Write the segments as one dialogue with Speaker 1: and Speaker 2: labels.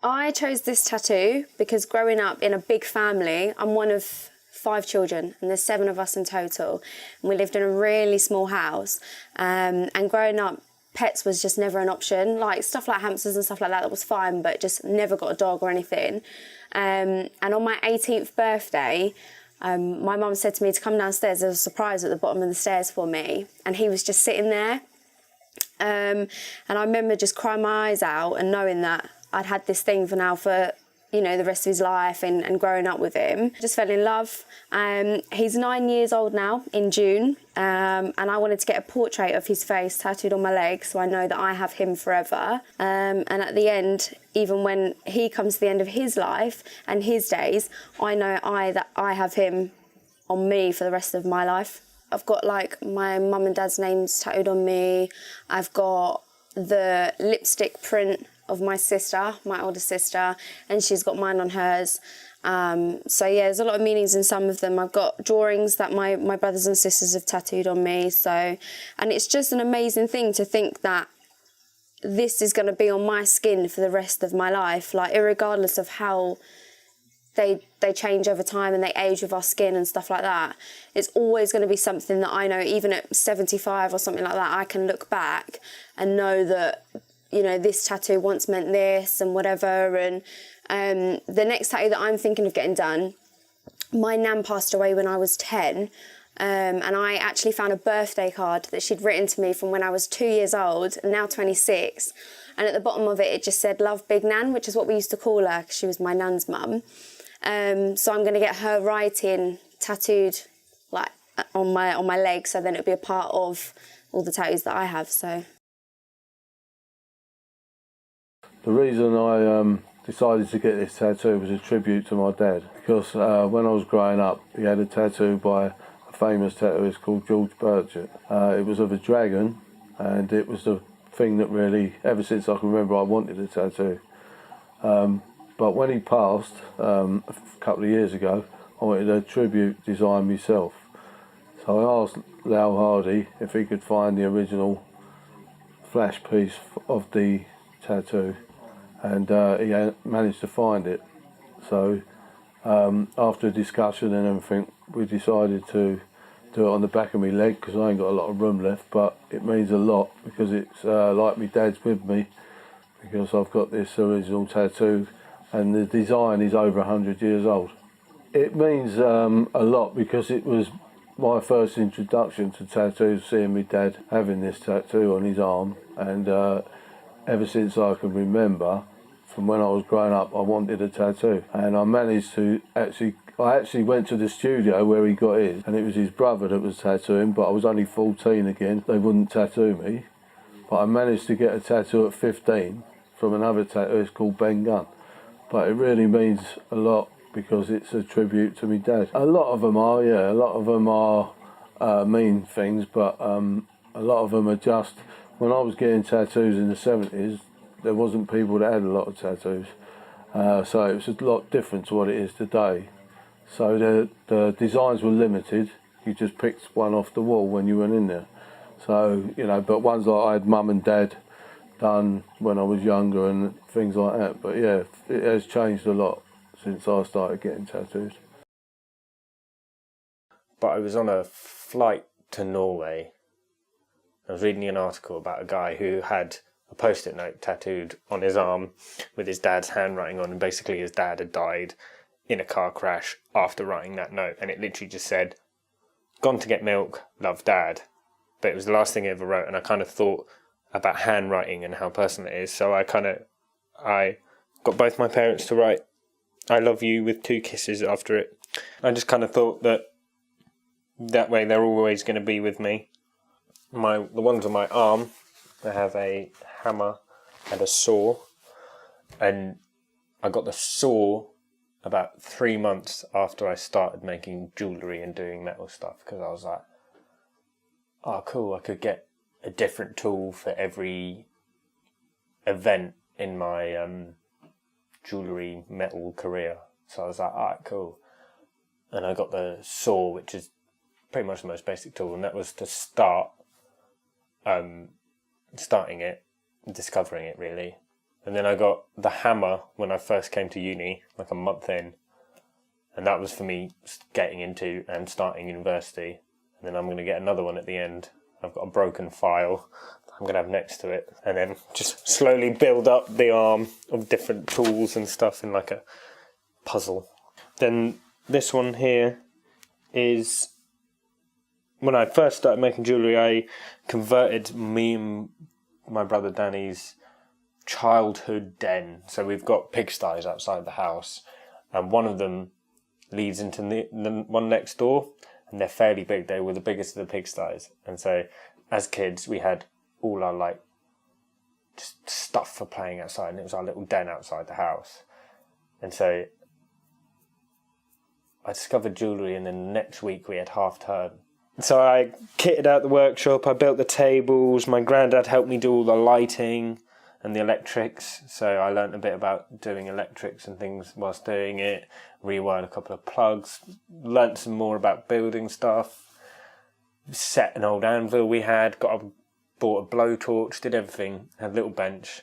Speaker 1: I chose this tattoo because growing up in a big family, I'm one of 5 children and there's 7 of us in total. And we lived in a really small house. And growing up, pets was just never an option. Like stuff like hamsters and stuff like that was fine, but just never got a dog or anything. And on my 18th birthday, my mum said to me to come downstairs. There was a surprise at the bottom of the stairs for me. And he was just sitting there. And I remember just crying my eyes out and knowing that I'd had this thing for the rest of his life and growing up with him. Just fell in love. He's 9 years old now in June, and I wanted to get a portrait of his face tattooed on my leg so I know that I have him forever. And at the end, even when he comes to the end of his life and his days, I know that I have him on me for the rest of my life. I've got like my mum and dad's names tattooed on me. I've got the lipstick print of my sister, my older sister, and she's got mine on hers. So yeah, there's a lot of meanings in some of them. I've got drawings that my brothers and sisters have tattooed on me. And it's just an amazing thing to think that this is going to be on my skin for the rest of my life, like irregardless of how they change over time and they age with our skin and stuff like that. It's always going to be something that I know, even at 75 or something like that, I can look back and know that, this tattoo once meant this and whatever. And the next tattoo that I'm thinking of getting done, my nan passed away when I was 10. And I actually found a birthday card that she'd written to me from when I was 2 years old, and now 26. And at the bottom of it just said, "Love, Big Nan," which is what we used to call her because she was my nan's mum. So I'm going to get her writing tattooed like on my leg, so then it'll be a part of all the tattoos that I have. So
Speaker 2: the reason I decided to get this tattoo was a tribute to my dad, because when I was growing up, he had a tattoo by a famous tattooist called George Burchett. It was of a dragon, and it was the thing that really, ever since I can remember, I wanted a tattoo. But when he passed a couple of years ago, I wanted a tribute design myself. So I asked Lau Hardy if he could find the original flash piece of the tattoo, and he managed to find it. So after a discussion and everything, we decided to do it on the back of my leg because I ain't got a lot of room left, but it means a lot because it's like my dad's with me, because I've got this original tattoo and the design is over 100 years old. It means a lot because it was my first introduction to tattoos, seeing my dad having this tattoo on his arm, and ever since I can remember, from when I was growing up, I wanted a tattoo, and I managed to I actually went to the studio where he got his, and it was his brother that was tattooing, but I was only 14 again, they wouldn't tattoo me, but I managed to get a tattoo at 15 from another tattooist called Ben Gunn. But it really means a lot because it's a tribute to my dad. A lot of them are mean things, but a lot of them are just, when I was getting tattoos in the 70s, there wasn't people that had a lot of tattoos. So it was a lot different to what it is today. So the designs were limited. You just picked one off the wall when you went in there. So, but ones like I had mum and dad done when I was younger and things like that. But yeah, it has changed a lot since I started getting tattoos.
Speaker 3: But I was on a flight to Norway. I was reading an article about a guy who had a post-it note tattooed on his arm with his dad's handwriting on, and basically his dad had died in a car crash after writing that note, and it literally just said, "Gone to get milk, love, Dad." But it was the last thing he ever wrote, and I kind of thought about handwriting and how personal it is, so I got both my parents to write "I love you" with 2 kisses after it. I just kind of thought that way they're always going to be with me. The ones on my arm, they have a hammer and a saw, and I got the saw about 3 months after I started making jewellery and doing metal stuff, because I was like, oh cool, I could get a different tool for every event in my jewellery metal career. So I was like, alright, cool. And I got the saw, which is pretty much the most basic tool, and that was to starting it, discovering it really. And then I got the hammer when I first came to uni, like a month in. And that was for me getting into and starting university. And then I'm going to get another one at the end. I've got a broken file I'm going to have next to it. And then just slowly build up the arm of different tools and stuff in like a puzzle. Then this one here is... When I first started making jewellery, I converted me and my brother Danny's childhood den. So we've got pigsties outside the house, and one of them leads into the one next door, and they're fairly big. They were the biggest of the pigsties. And so as kids, we had all our like just stuff for playing outside, and it was our little den outside the house. And so I discovered jewellery, and then the next week we had half term. So I kitted out the workshop, I built the tables, my granddad helped me do all the lighting and the electrics, so I learnt a bit about doing electrics and things whilst doing it, rewired a couple of plugs, learnt some more about building stuff, set an old anvil we had, bought a blowtorch, did everything, had a little bench,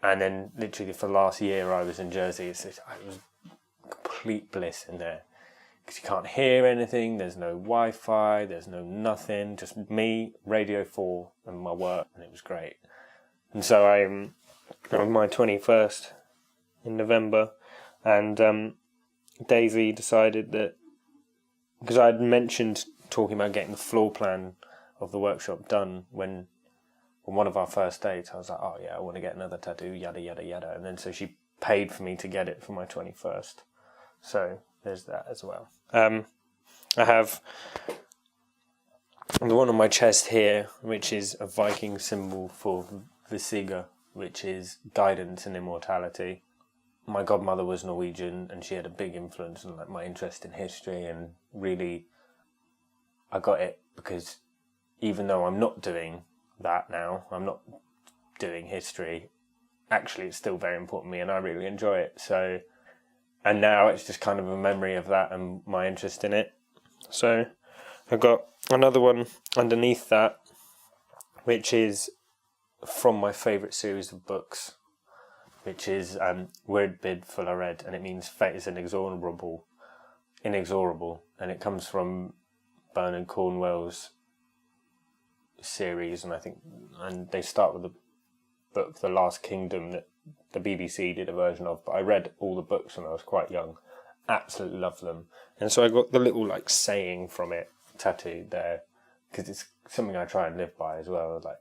Speaker 3: and then literally for the last year I was in Jersey. It was complete bliss in there. Because you can't hear anything, there's no Wi-Fi, there's no nothing, just me, Radio 4 and my work, and it was great. And so I'm on my 21st in November, and Daisy decided that, because I had mentioned talking about getting the floor plan of the workshop done when on one of our first dates, I was like, oh yeah, I want to get another tattoo, yada yada yada, and then so she paid for me to get it for my 21st. So there's that as well. I have the one on my chest here, which is a Viking symbol for Visiga, which is guidance and immortality. My godmother was Norwegian, and she had a big influence on like my interest in history, and really I got it because even though I'm not doing that now, I'm not doing history, actually it's still very important to me and I really enjoy it. So, and now it's just kind of a memory of that and my interest in it. So I got another one underneath that, which is from my favourite series of books, which is Wyrd Byd Fulla Red, and it means fate is inexorable, and it comes from Bernard Cornwell's series, and they start with the book The Last Kingdom that the BBC did a version of, but I read all the books when I was quite young, absolutely loved them, and so I got the little like saying from it tattooed there, because it's something I try and live by as well, like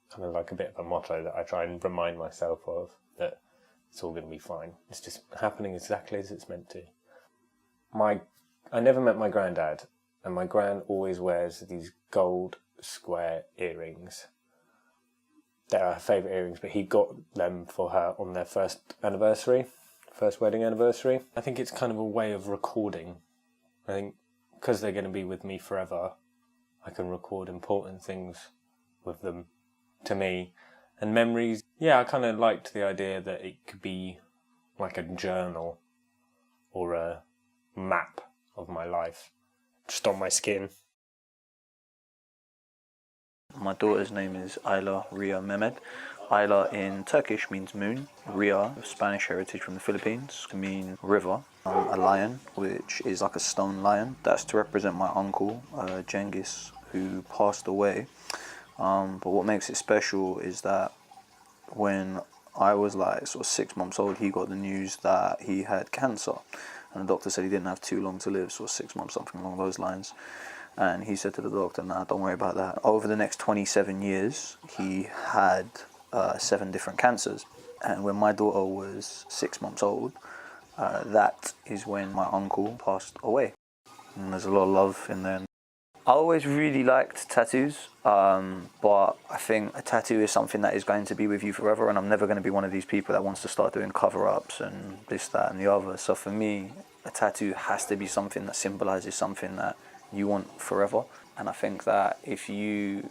Speaker 3: kind of like a bit of a motto that I try and remind myself of, that it's all going to be fine, it's just happening exactly as it's meant to. I never met my granddad, and my gran always wears these gold square earrings. They're her favourite earrings, but he got them for her on their first wedding anniversary. I think it's kind of a way of recording. I think because they're going to be with me forever, I can record important things with them to me. And memories, yeah, I kind of liked the idea that it could be like a journal or a map of my life, just on my skin.
Speaker 4: My daughter's name is Ayla Ria Mehmed. Ayla in Turkish means moon. Ria, of Spanish heritage from the Philippines, mean river. A lion, which is like a stone lion. That's to represent my uncle, Genghis, who passed away. But what makes it special is that when I was like sort of 6 months old, he got the news that he had cancer. And the doctor said he didn't have too long to live, so 6 months, something along those lines. And he said to the doctor, nah, don't worry about that. Over the next 27 years, he had 7 different cancers. And when my daughter was 6 months old, that is when my uncle passed away. And there's a lot of love in there. I always really liked tattoos, but I think a tattoo is something that is going to be with you forever, and I'm never going to be one of these people that wants to start doing cover-ups and this, that, and the other. So for me, a tattoo has to be something that symbolises something that you want forever. And I think that if you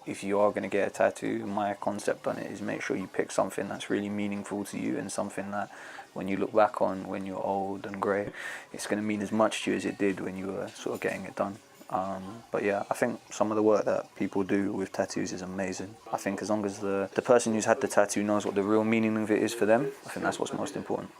Speaker 4: are going to get a tattoo, my concept on it is make sure you pick something that's really meaningful to you and something that when you look back on when you're old and grey, it's going to mean as much to you as it did when you were sort of getting it done. But yeah, I think some of the work that people do with tattoos is amazing. I think as long as the person who's had the tattoo knows what the real meaning of it is for them, I think that's what's most important.